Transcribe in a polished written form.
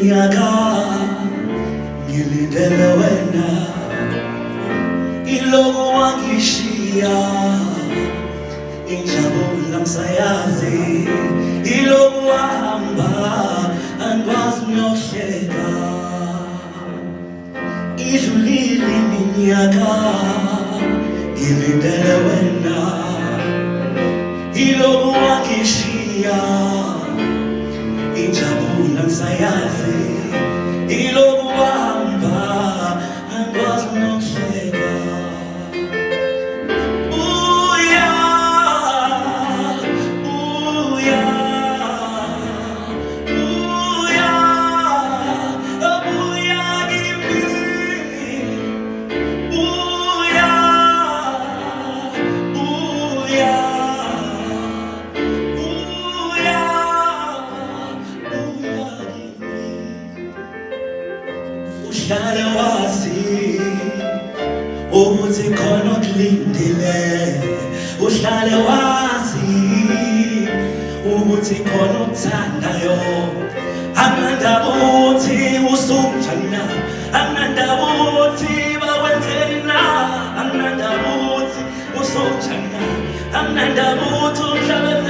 iminyaka ngilindele wena, iloku wangishiya injabulo ngisayazi, iloku wahamba angikwazi ukuyohleka. Idlulile iminyaka ngilindele wena, iloku wangishiya injabulo ngisayazi, iloku wahamba angikwazi ukuyohleka. Uhlale wazi ukuthi khona okulindile, uhlale wazi ukuthi khona okuthandayo. Anginandaba ukuthi usunjani na, anginandaba ukuthi bakwenzeni na, anginandaba ukuthi usunjani na, anginandaba ukuthi umhlaba